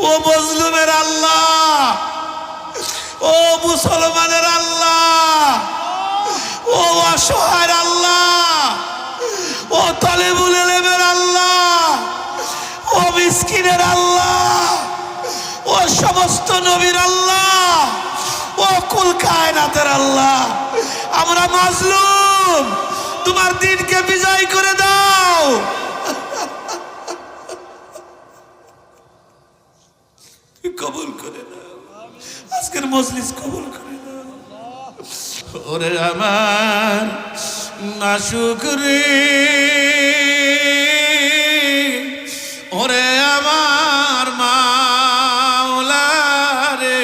ও মজলুমের আল্লাহ, ও মুসলমানের আল্লাহ, ও অসহায়ের আল্লাহ, ও তালেবুল ইলমের আল্লাহ, ও মিসকিনের আল্লাহ, ও সমস্ত নবীর আল্লাহ, ও কুল কায়নাতের আল্লাহ, আমরা মাজলুম, তোমার দিনকে বিজয় করে দাও। কবুল করে দাও, আজকের মজলিস কবুল করে দাও। ওরে আমার মাশুক রে, ওরে আমার মাওলা রে,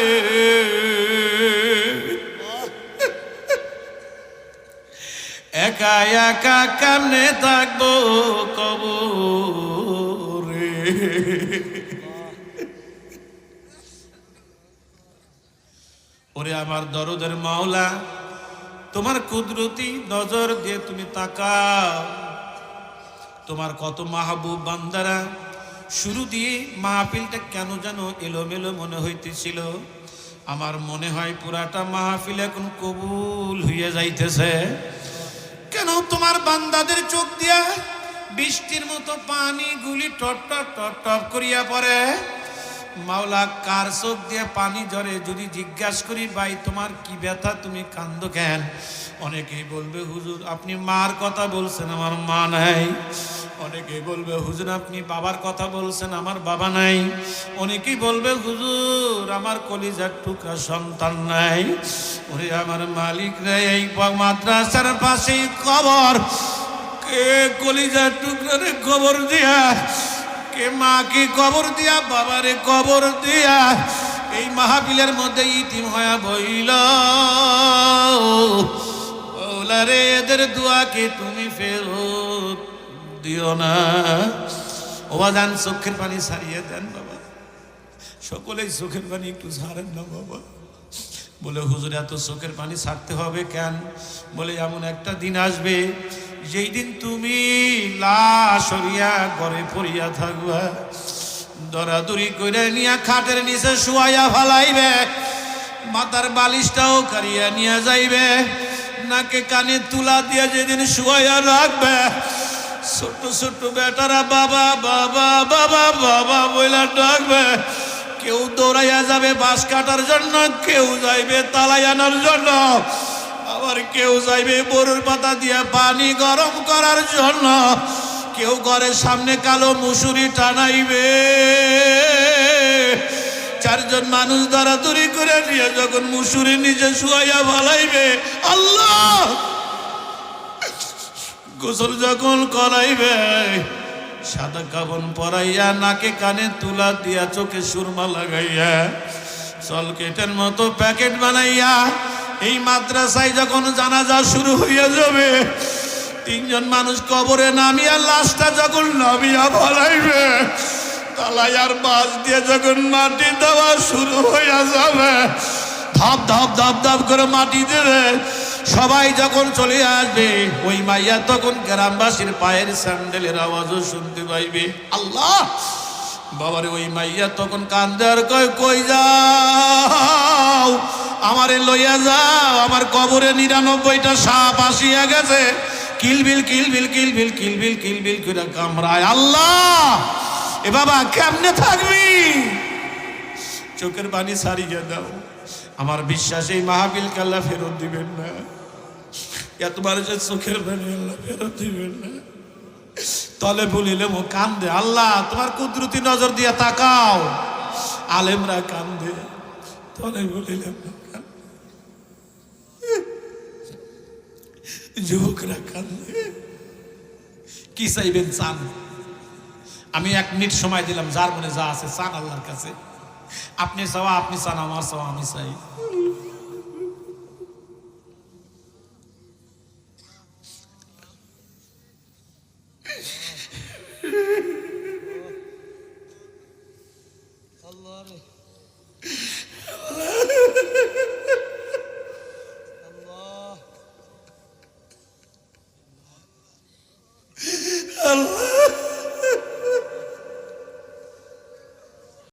একা একা কেমনে থাকবো কবরে। ওরে আমার দরদের মাওলা, তোমার কুদরতি নজর দিয়ে তুমি তাকাও। তোমার কত মাহবুব বান্দারা, শুরু দিয়ে মাহফিলটা কেন যেন এলোমেলো মনে হইতেছিল। আমার মনে হয় পুরাটা মাহফিল এখন কবুল হইয়া যাইতেছে। কেন তোমার বান্দাদের চোখ দিয়া বৃষ্টির মতো পানি গুলি টপ টপ টপ টপ করিয়া পড়ে। মাওলা, কার চোখ দিয়ে পানি ঝরে যদি জিজ্ঞাসা করি, ভাই তোমার কি ব্যথা, তুমি কান্দো কেন? অনেকেই বলবে হুজুর আপনি মার কথা বলছেন, আমার মা নাই। অনেকেই বলবে হুজুর আপনি বাবার কথা বলছেন, আমার বাবা নাই। অনেকেই বলবে হুজুর আমার কলিজার টুকরা সন্তান নাই। ওরে আমার মালিক রে, এই মাদ্রাসার পাশেই কবর, কে কলিজার টুকরা রে কবর দিয়া, কে মাকে কবর দিয়া, বাবারে কবর দিয়া এই মাহফিলের মধ্যে ইতিম হয়া বইল। ওলারে এদের দোয়াকে তুমি ফেরত দিও না। ওবাজান চোখের পানি ছাড়িয়ে দেন বাবা, সকলেই চোখের পানি একটু ছাড়েন না বাবা। বলে হুজুর এত চোখের পানি ছাড়তে হবে কেন? বলে এমন একটা দিন আসবে যেই দিন তুমি লাশ হইয়া ঘরে পড়িয়া থাকবা, দরাদরি করে নিয়া খাটের নিচে শুয়াইয়া ফালাইবে, মাথার বালিশটাও কারিয়া নিয়ে যাইবে, নাকে কানে তুলা দিয়ে যেদিন শুয়াইয়া রাখবে, ছোট্ট ছোট্ট বেটারা বাবা বাবা বাবা বাবা বইলা ডাকবে। কেউ দৌড়াইয়া যাবে বাঁশ কাটার জন্য, কেউ যাইবে তালাই আনার জন্য, আবার কেউ যাইবে বরুর পাতা দিয়ে পানি গরম করার জন্য, কেউ ঘরের সামনে কালো মুসুরি টানাইবে। চারজন মানুষ দরাদরি করে নিয়ে যখন মুসুরি নিচে শুয়াইয়া ভালাইবে, আল্লাহ গোসল যখন করাইবে, সাদা কাফন পরাইয়া নাকে কানে তুলা দিয়া চোখে সুরমা লাগাইয়া সলকেটের মতো প্যাকেট বানাইয়া এই মাদ্রাসায় যখন জানাজা শুরু হইয়া যাবে, তিনজন মানুষ কবরে নামিয়া লাশটা যখন নামিয়া ভালাইবে, তালাইয়ার বাস দিয়ে যখন মাটি দেওয়া শুরু হইয়া যাবে, ধাপ ধাপ ধাপ ধাপ করে মাটি দেবে, সবাই যখন চলে আসবে, ওই মাইয়া তখন গ্রামবাসীর পায়ের স্যান্ডেলের আওয়াজও শুনতে পাইবে। আল্লাহ বাবারে, ওই মাইয়া তখন কান্দে আর কয়, কই যাও, আমারে লইয়া যাও, আমার কবরে 99টা সাপ আসিয়া গেছে, কিলবিল কিলবিল কিলবিল কিলবিল কিলবিল করে কামড়ায়। আল্লাহ এ বাবা কেমনে থাকবি? চোখের পানি ছাড়িয়ে দাও। আমার বিশ্বাস এই মাহফিলকে আল্লাহ ফেরত দিবেন না, এত মানুষের চোখের পানি আল্লাহ ফেরত দিবেন না। তলে বলিলে মো কান্দে, আল্লাহ তোমার কুদরতি নজর দিয়ে তাকাও। আলেমরা কান্দে, তলে বলিলে যুবকরা কান্দে। কি চাইবেন চান? আমি 1 মিনিট সময় দিলাম, যার মনে যা আছে চান আল্লাহর কাছে। আপনি চাওয়া আপনি চান, আমার চাওয়া আমি চাই।